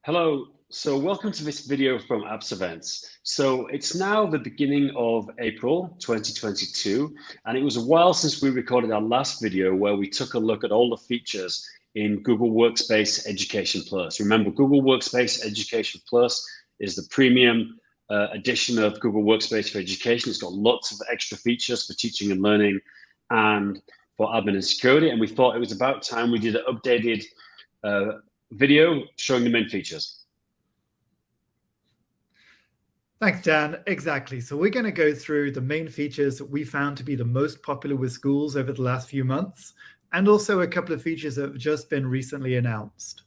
Hello, so welcome to this video from Apps Events. So it's now the beginning of April 2022, and it was a while since we recorded our last video where we took a look at all the features in Google Workspace Education Plus. Remember, Google Workspace Education Plus is the premium edition of Google Workspace for Education. It's got lots of extra features for teaching and learning and for admin and security, and we thought it was about time we did an updated video showing the main features. Thanks, Dan. Exactly. So we're going to go through the main features that we found to be the most popular with schools over the last few months, and also a couple of features that have just been recently announced.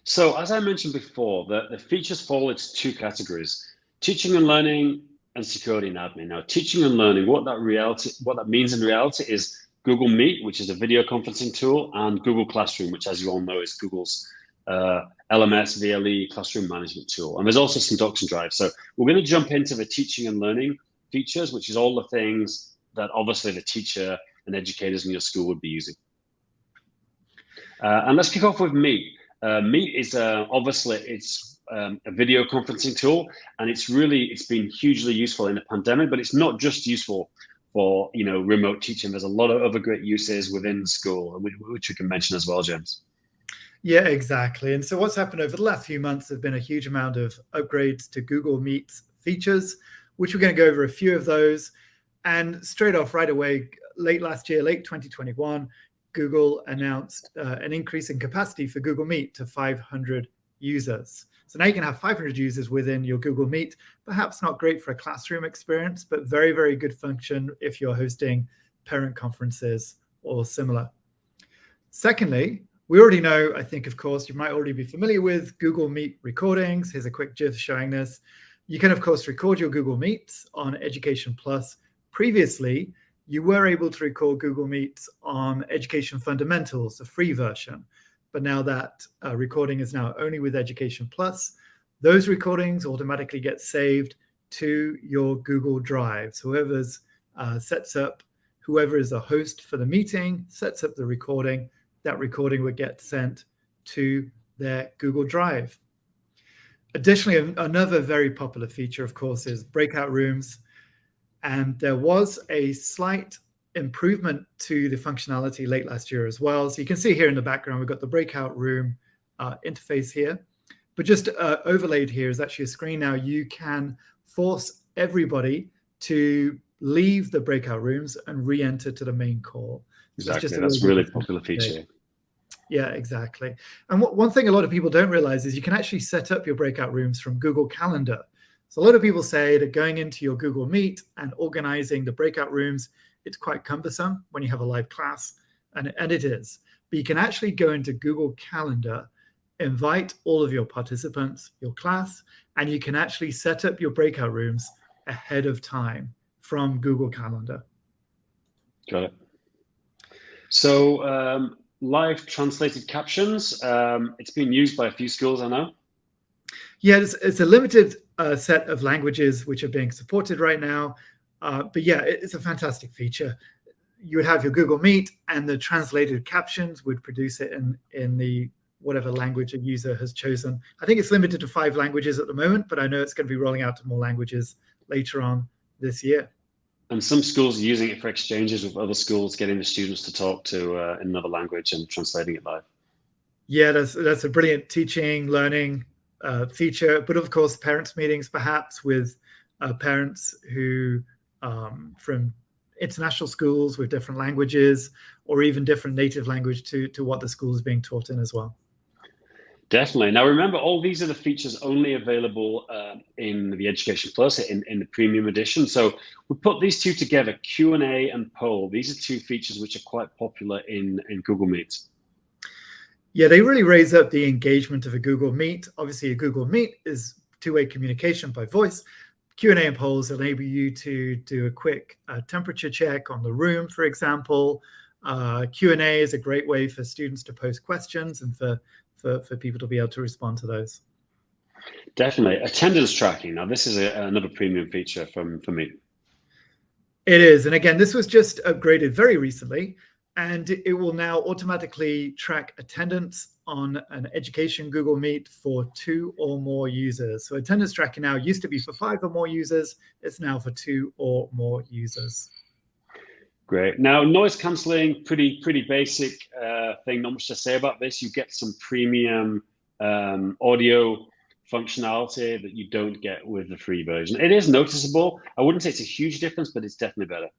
So as I mentioned before, the features fall into two categories: teaching and learning and security and admin. Now, teaching and learning, what that means in reality is Google Meet, which is a video conferencing tool, and Google Classroom, which, as you all know, is Google's LMS, VLE classroom management tool. And there's also some docs and drives. So we're going to jump into the teaching and learning features, which is all the things that obviously the teacher and educators in your school would be using. And let's kick off with Meet. Meet is obviously it's a video conferencing tool, and it's been hugely useful in the pandemic, but it's not just useful for remote teaching. There's a lot of other great uses within the school, which we can mention as well, James. Yeah, exactly. And so what's happened over the last few months have been a huge amount of upgrades to Google Meet's features, which we're going to go over a few of those. And straight off right away, late last year, late 2021, Google announced an increase in capacity for Google Meet to 500 users. So now you can have 500 users within your Google Meet. Perhaps not great for a classroom experience, but very, very good function if you're hosting parent conferences or similar. Secondly, we already know, I think, of course, you might already be familiar with Google Meet recordings. Here's a quick GIF showing this. You can, of course, record your Google Meets on Education Plus. Previously, you were able to record Google Meets on Education Fundamentals, the free version. But now that recording is now only with Education Plus, those recordings automatically get saved to your Google Drive. So whoever is the host for the meeting, sets up the recording, that recording would get sent to their Google Drive. Additionally, another very popular feature, of course, is breakout rooms. And there was a slight improvement to the functionality late last year as well. So you can see here in the background, we've got the breakout room interface here. But just overlaid here is actually a screen now. You can force everybody to leave the breakout rooms and re-enter to the main call. Exactly, that's a really popular feature. Yeah, exactly. And one thing a lot of people don't realize is you can actually set up your breakout rooms from Google Calendar. So a lot of people say that going into your Google Meet and organizing the breakout rooms, it's quite cumbersome when you have a live class, and it is. But you can actually go into Google Calendar, invite all of your participants, your class, and you can actually set up your breakout rooms ahead of time from Google Calendar. Got it. So live translated captions, it's been used by a few schools, I know. Yeah, it's a limited set of languages which are being supported right now. But yeah, it's a fantastic feature. You would have your Google Meet, and the translated captions would produce it in the whatever language a user has chosen. I think it's limited to 5 languages at the moment, but I know it's going to be rolling out to more languages later on this year. And some schools are using it for exchanges with other schools, getting the students to talk to in another language and translating it live. Yeah, that's a brilliant teaching, learning feature. But of course, parents' meetings, perhaps with parents who from international schools with different languages, or even different native language to what the school is being taught in as well. Definitely. Now, remember, all these are the features only available in the Education Plus, in the premium edition. So we put these two together, Q&A and poll. These are two features which are quite popular in Google Meet. Yeah, they really raise up the engagement of a Google Meet. Obviously, a Google Meet is two-way communication by voice. Q&A and polls enable you to do a quick temperature check on the room, for example. Q&A is a great way for students to post questions and for people to be able to respond to those. Definitely. Attendance tracking. Now, this is another premium feature for me. It is. And again, this was just upgraded very recently, and it will now automatically track attendance on an education Google Meet for 2 or more users. So attendance tracking now used to be for 5 or more users. It's now for 2 or more users. Great. Now, noise cancelling, pretty basic thing. Not much to say about this. You get some premium audio functionality that you don't get with the free version. It is noticeable. I wouldn't say it's a huge difference, but it's definitely better.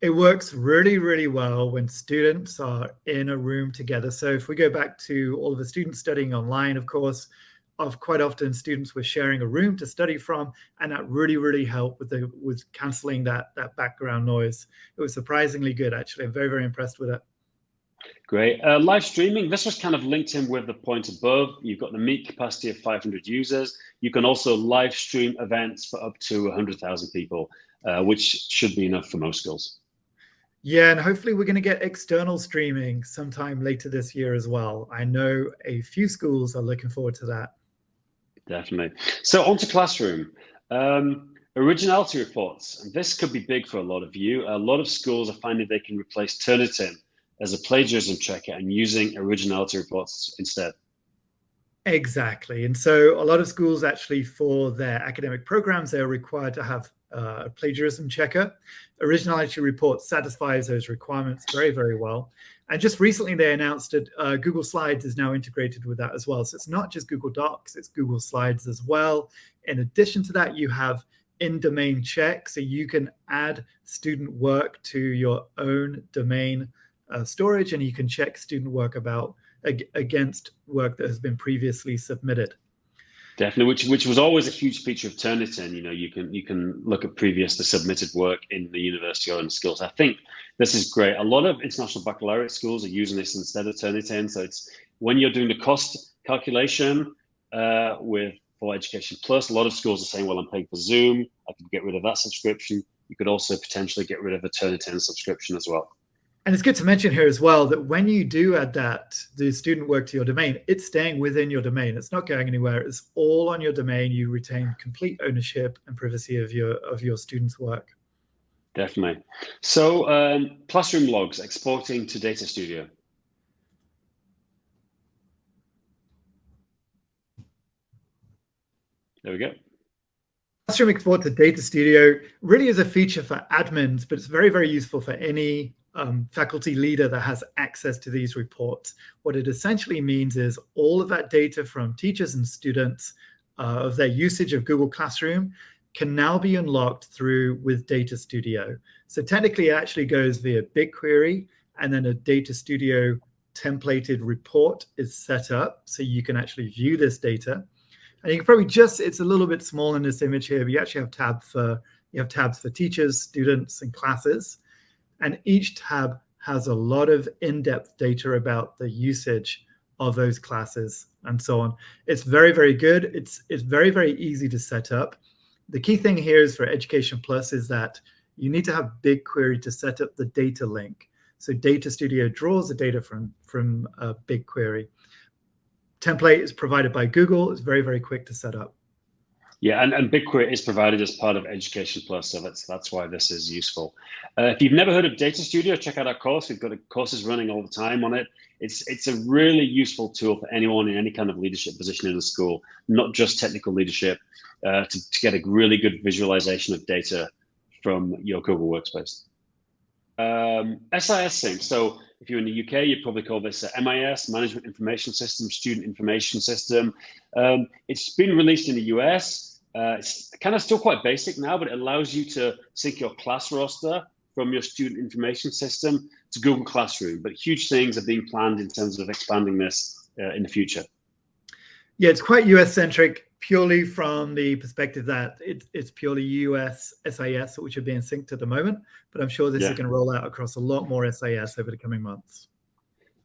It works really, really well when students are in a room together. So if we go back to all of the students studying online, of course, quite often students were sharing a room to study from, and that really helped with canceling that background noise. It was surprisingly good, actually. I'm very impressed with it. Great. Live streaming, this was kind of linked in with the point above. You've got the Meet capacity of 500 users. You can also live stream events for up to 100,000 people, which should be enough for most schools. Yeah, and hopefully we're going to get external streaming sometime later this year as well. I know a few schools are looking forward to that. Definitely. So onto Classroom. Originality reports. And this could be big for a lot of you. A lot of schools are finding they can replace Turnitin as a plagiarism checker and using originality reports instead. Exactly. And so a lot of schools actually, for their academic programs, they're required to have a plagiarism checker. Originality report satisfies those requirements very well. And just recently they announced that Google Slides is now integrated with that as well. So it's not just Google Docs, it's Google Slides as well. In addition to that, you have in-domain check. So you can add student work to your own domain storage, and you can check student work against work that has been previously submitted. Definitely, which was always a huge feature of Turnitin. You know, you can look at previously submitted work in the university or in the schools. I think this is great. A lot of international baccalaureate schools are using this instead of Turnitin. So it's when you're doing the cost calculation for Education Plus, a lot of schools are saying, well, I'm paying for Zoom. I could get rid of that subscription. You could also potentially get rid of a Turnitin subscription as well. And it's good to mention here as well that when you do add the student work to your domain, it's staying within your domain. It's not going anywhere. It's all on your domain. You retain complete ownership and privacy of your students' work. Definitely. So Classroom logs, exporting to Data Studio. There we go. Classroom export to Data Studio really is a feature for admins, but it's very useful for any faculty leader that has access to these reports. What it essentially means is all of that data from teachers and students of their usage of Google Classroom can now be unlocked with Data Studio. So technically it actually goes via BigQuery, and then a Data Studio templated report is set up so you can actually view this data. And you can probably it's a little bit small in this image here, but you actually have tabs for teachers, students, and classes. And each tab has a lot of in-depth data about the usage of those classes and so on. It's very good. It's very easy to set up. The key thing here is for Education Plus is that you need to have BigQuery to set up the data link. So Data Studio draws the data from BigQuery. Template is provided by Google. It's very quick to set up. Yeah, and BigQuery is provided as part of Education Plus, so that's why this is useful. If you've never heard of Data Studio, check out our course. We've got courses running all the time on it. It's a really useful tool for anyone in any kind of leadership position in a school, not just technical leadership, to get a really good visualization of data from your Google Workspace. SIS sync. So if you're in the UK, you'd probably call this MIS, Management Information System, Student Information System. It's been released in the US. It's kind of still quite basic now, but it allows you to sync your class roster from your student information system to Google Classroom. But huge things are being planned in terms of expanding this in the future. Yeah, it's quite US-centric, purely from the perspective that it's purely US SIS, which are being synced at the moment. But I'm sure this is going to roll out across a lot more SIS over the coming months.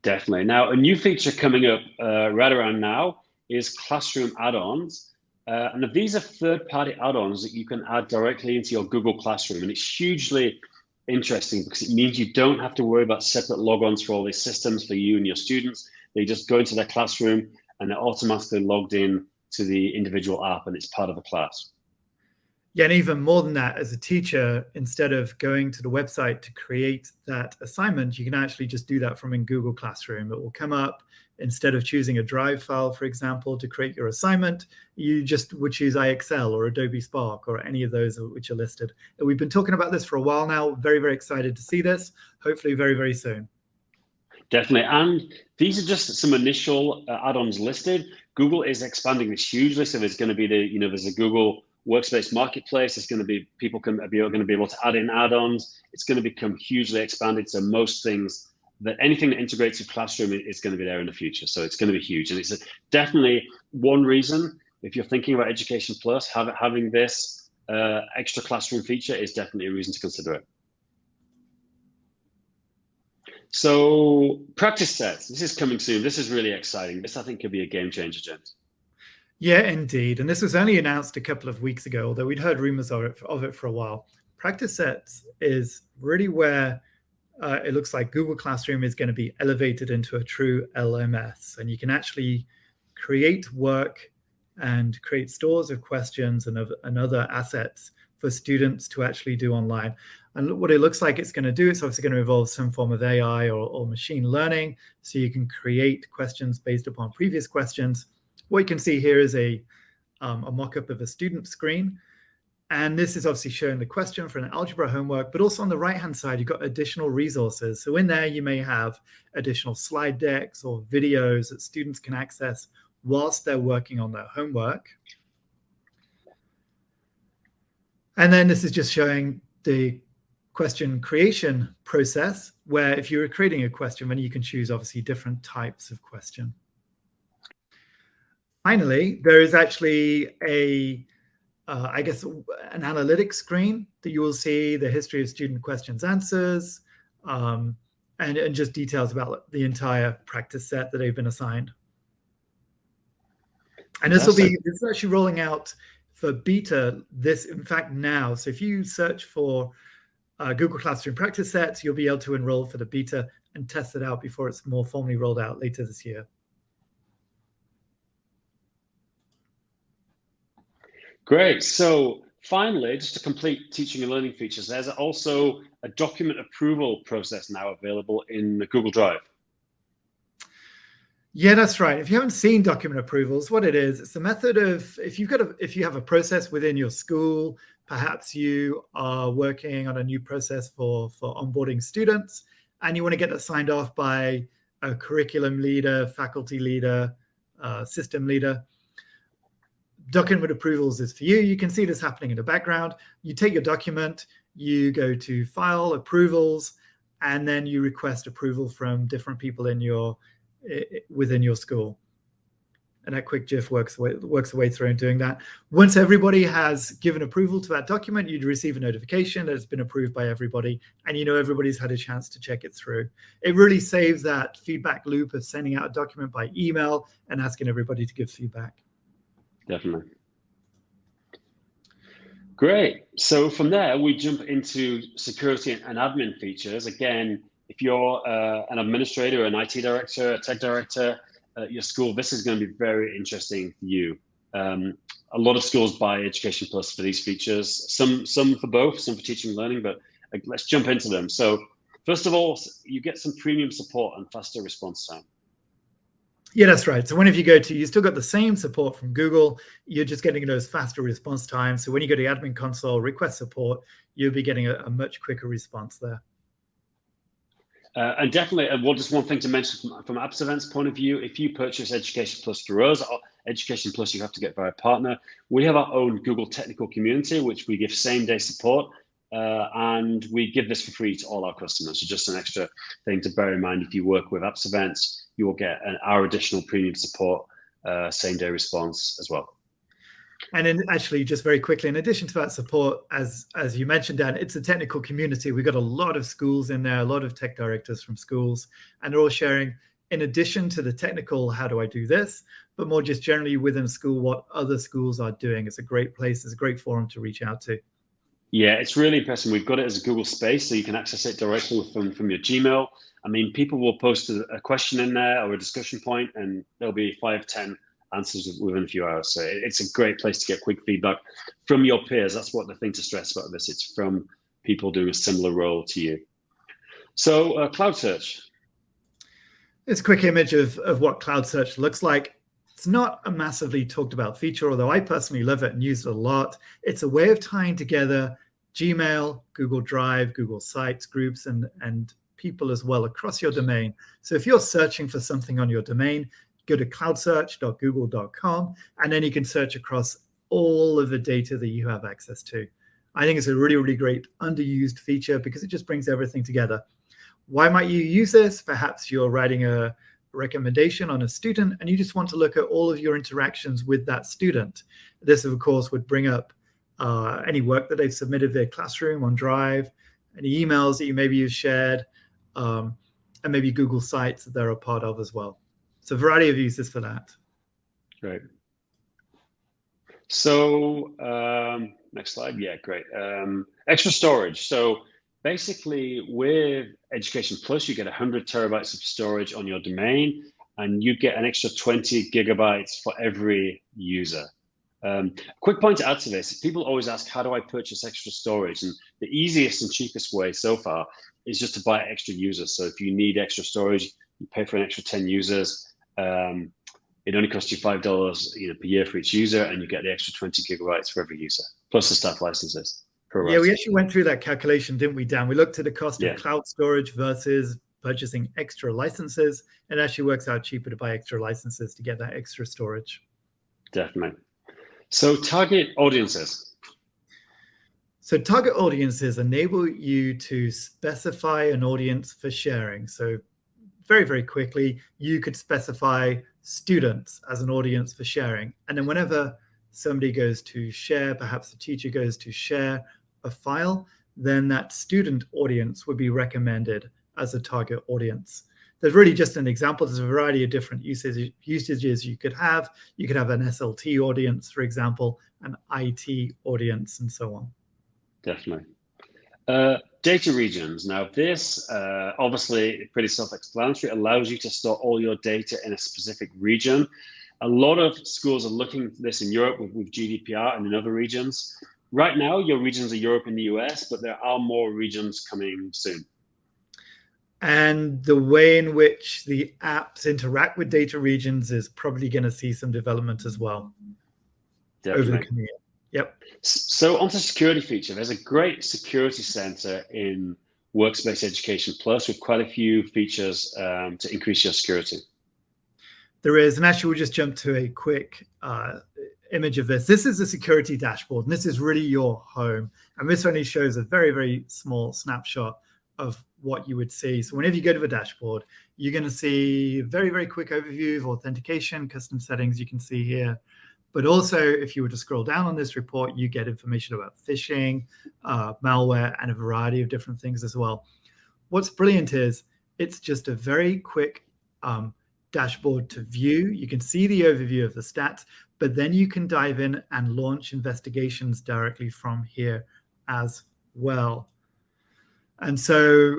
Definitely. Now, a new feature coming up right around now is Classroom add-ons. And these are third-party add-ons that you can add directly into your Google Classroom. And it's hugely interesting because it means you don't have to worry about separate logons for all these systems for you and your students. They just go into their classroom and they're automatically logged in to the individual app, and it's part of the class. Yeah, and even more than that, as a teacher, instead of going to the website to create that assignment, you can actually just do that from in Google Classroom. It will come up. Instead of choosing a Drive file, for example, to create your assignment, you just would choose IXL or Adobe Spark or any of those which are listed. And we've been talking about this for a while now. Very, very excited to see this. Hopefully very, very soon. Definitely. And these are just some initial add-ons listed. Google is expanding this hugely. So there's going to be there's a Google Workspace marketplace. There's going to be people are going to be able to add in add-ons. It's going to become hugely expanded. So most things anything that integrates with Classroom is going to be there in the future. So it's going to be huge. And it's definitely one reason, if you're thinking about Education Plus, having this extra Classroom feature is definitely a reason to consider it. So practice sets, this is coming soon. This is really exciting. This, I think, could be a game changer, James. Yeah, indeed. And this was only announced a couple of weeks ago, although we'd heard rumors of it for a while. Practice sets is really where it looks like Google Classroom is going to be elevated into a true LMS. And you can actually create work and create stores of questions and other assets for students to actually do online. And what it looks like it's going to do, it's obviously going to involve some form of AI or machine learning. So you can create questions based upon previous questions. What you can see here is a mock-up of a student screen. And this is obviously showing the question for an algebra homework, but also on the right-hand side, you've got additional resources. So in there, you may have additional slide decks or videos that students can access whilst they're working on their homework. And then this is just showing the question creation process, where if you're creating a question, then you can choose obviously different types of question. Finally, there is actually I guess, an analytics screen that you will see the history of student questions, answers, and just details about the entire practice set that they've been assigned. And this is actually rolling out for beta in fact, now. So if you search for Google Classroom practice sets, you'll be able to enroll for the beta and test it out before it's more formally rolled out later this year. Great. So finally, just to complete teaching and learning features, there's also a document approval process now available in the Google Drive. Yeah, that's right. If you haven't seen document approvals, what it is, it's a method of if you have a process within your school, perhaps you are working on a new process for onboarding students, and you want to get that signed off by a curriculum leader, faculty leader, system leader. Document approvals is for you. You can see this happening in the background. You take your document, you go to File, Approvals, and then you request approval from different people within your school. And that quick GIF works the way through in doing that. Once everybody has given approval to that document, you'd receive a notification that it's been approved by everybody, and everybody's had a chance to check it through. It really saves that feedback loop of sending out a document by email and asking everybody to give feedback. Definitely. Great. So from there, we jump into security and admin features. Again, if you're an administrator, an IT director, a tech director at your school, this is going to be very interesting for you. A lot of schools buy Education Plus for these features, some for both, some for teaching and learning, but let's jump into them. So first of all, you get some premium support and faster response time. Yeah, that's right. So whenever you still got the same support from Google, you're just getting those faster response times. So when you go to the admin console, request support, you'll be getting a much quicker response there. And definitely, just one thing to mention from AppsEvent's point of view, if you purchase Education Plus through us, or Education Plus you have to get via a partner, we have our own Google technical community, which we give same-day support, and we give this for free to all our customers. So just an extra thing to bear in mind, if you work with AppsEvent, you will get our additional premium support, same-day response as well. And then actually, just very quickly, in addition to that support, as you mentioned, Dan, it's a technical community. We've got a lot of schools in there, a lot of tech directors from schools, and they're all sharing, in addition to the technical, how do I do this, but more just generally within school, what other schools are doing. It's a great place. It's a great forum to reach out to. Yeah, it's really impressive. We've got it as a Google Space, so you can access it directly from your Gmail. I mean, people will post a question in there or a discussion point, and there'll be 5, 10 answers within a few hours. So it's a great place to get quick feedback from your peers. That's what the thing to stress about this. It's from people doing a similar role to you. So cloud search. It's a quick image of what cloud search looks like. It's not a massively talked about feature, although I personally love it and use it a lot. It's a way of tying together Gmail, Google Drive, Google Sites, groups, and people as well across your domain. So if you're searching for something on your domain, go to cloudsearch.google.com, and then you can search across all of the data that you have access to. I think it's a really, really great underused feature because it just brings everything together. Why might you use this? Perhaps you're writing a recommendation on a student and you just want to look at all of your interactions with that student. This, of course, would bring up any work that they've submitted via Classroom on Drive, any emails that you've shared, and maybe Google Sites that they're a part of as well. So a variety of uses for that. Great. So next slide. Yeah, great. Extra storage. So basically, with Education Plus, you get 100 terabytes of storage on your domain, and you get an extra 20 gigabytes for every user. Quick point to add to this, people always ask, how do I purchase extra storage? And the easiest and cheapest way so far is just to buy extra users. So if you need extra storage, you pay for an extra 10 users. It only costs you $5 per year for each user, and you get the extra 20 gigabytes for every user, plus the staff licenses. Yeah, we actually went through that calculation, didn't we, Dan? We looked at the cost of cloud storage versus purchasing extra licenses. It actually works out cheaper to buy extra licenses to get that extra storage. Definitely. So target audiences. So target audiences enable you to specify an audience for sharing. So very, very quickly, you could specify students as an audience for sharing. And then whenever somebody goes to share, perhaps the teacher goes to share a file, then that student audience would be recommended as a target audience. There's really just an example. There's a variety of different usages you could have. You could have an SLT audience, for example, an IT audience, and so on. Definitely. Data regions. Now this, obviously pretty self-explanatory, allows you to store all your data in a specific region. A lot of schools are looking at this in Europe with GDPR and in other regions. Right now, your regions are Europe and the US, but there are more regions coming soon. And the way in which the apps interact with data regions is probably going to see some development as well. Definitely. Over the coming year. Yep. So onto security feature. There's a great security center in Workspace Education Plus with quite a few features to increase your security. There is, and actually we'll just jump to a quick image of this. This is a security dashboard, and this is really your home. And this only shows a very, very small snapshot of what you would see. So whenever you go to the dashboard, you're going to see a very, very quick overview of authentication, custom settings you can see here. But also, if you were to scroll down on this report, you get information about phishing, malware, and a variety of different things as well. What's brilliant is it's just a very quick dashboard to view. You can see the overview of the stats, but then you can dive in and launch investigations directly from here as well. And so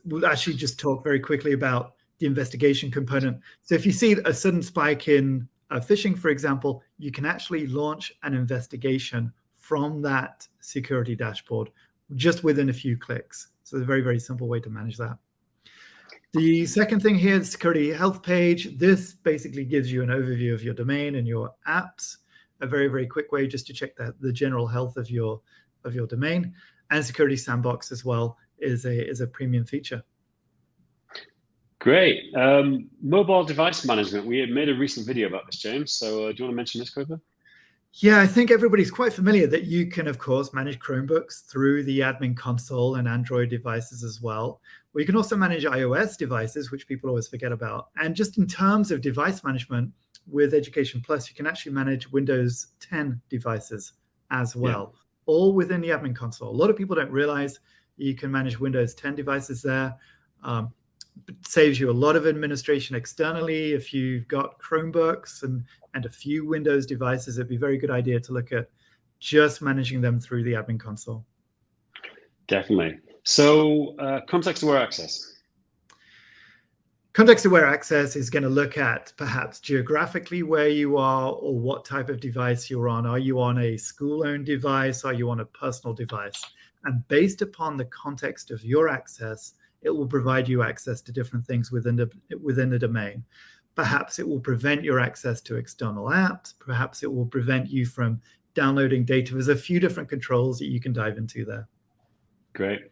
we'll actually just talk very quickly about the investigation component. So if you see a sudden spike in phishing, for example, you can actually launch an investigation from that security dashboard just within a few clicks. So it's a very, very simple way to manage that. The second thing here is security health page. This basically gives you an overview of your domain and your apps, a very, very quick way just to check the general health of your domain. And security sandbox as well is a premium feature. Great. Mobile device management. We had made a recent video about this, James. So do you want to mention this quickly? Yeah, I think everybody's quite familiar that you can, of course, manage Chromebooks through the admin console and Android devices as well. Well, you can also manage iOS devices, which people always forget about. And just in terms of device management with Education Plus, you can actually manage Windows 10 devices as well, all within the admin console. A lot of people don't realize you can manage Windows 10 devices there. It saves you a lot of administration externally. If you've got Chromebooks and a few Windows devices, it'd be a very good idea to look at just managing them through the admin console. Definitely. So context-aware access. Context-aware access is going to look at perhaps geographically where you are or what type of device you're on. Are you on a school-owned device? Are you on a personal device? And based upon the context of your access, it will provide you access to different things within the domain. Perhaps it will prevent your access to external apps. Perhaps it will prevent you from downloading data. There's a few different controls that you can dive into there. Great.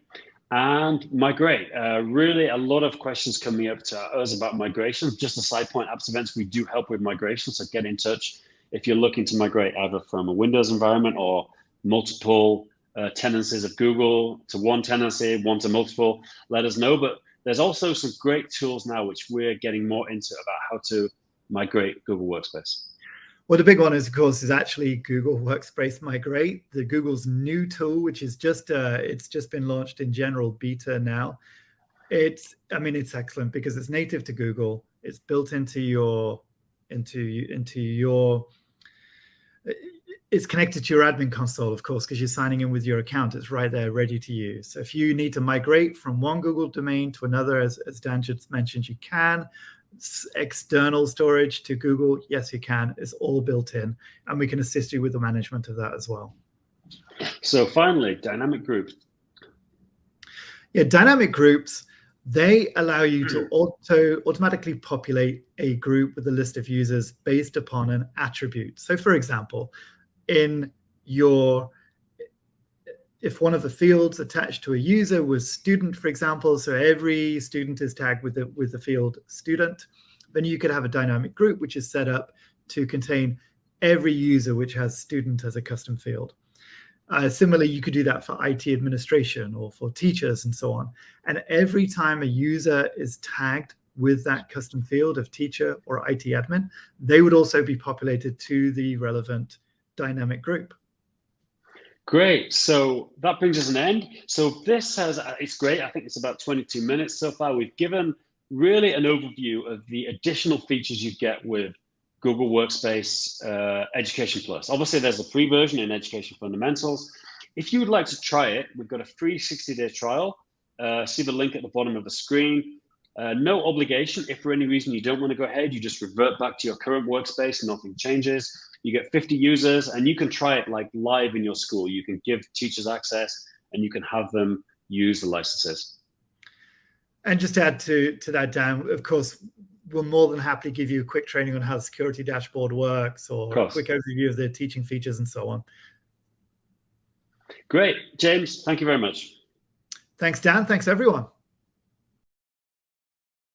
And migrate. Really a lot of questions coming up to us about migrations. Just a side point, Apps Events, we do help with migrations, so get in touch if you're looking to migrate either from a Windows environment or multiple tenancies of Google to one tenancy, one to multiple, let us know. But there's also some great tools now which we're getting more into about how to migrate Google Workspace. Well, the big one is, of course, is actually Google Workspace Migrate, the Google's new tool, which is it's just been launched in general beta now. It's excellent because it's native to Google. It's built into your it's connected to your admin console, of course, because you're signing in with your account. It's right there, ready to use. So if you need to migrate from one Google domain to another, as Dan just mentioned, you can. External storage to Google, yes, you can. It's all built in, and we can assist you with the management of that as well. So finally, dynamic groups. Yeah, dynamic groups, they allow you to automatically populate a group with a list of users based upon an attribute. So for example, if one of the fields attached to a user was student, for example, so every student is tagged with the field student, then you could have a dynamic group which is set up to contain every user which has student as a custom field. Similarly, you could do that for IT administration or for teachers and so on. And every time a user is tagged with that custom field of teacher or IT admin, they would also be populated to the relevant dynamic group. Great. So that brings us an end. So it's great. I think it's about 22 minutes so far. We've given really an overview of the additional features you get with Google Workspace Education Plus. Obviously, there's a free version in Education Fundamentals. If you would like to try it, we've got a free 60-day trial. See the link at the bottom of the screen. No obligation. If for any reason you don't want to go ahead, you just revert back to your current workspace, nothing changes. You get 50 users and you can try it like live in your school. You can give teachers access and you can have them use the licenses. And just to add to that, Dan, of course, we'll more than happily give you a quick training on how the security dashboard works or a quick overview of the teaching features and so on. Great. James, thank you very much. Thanks, Dan. Thanks, everyone.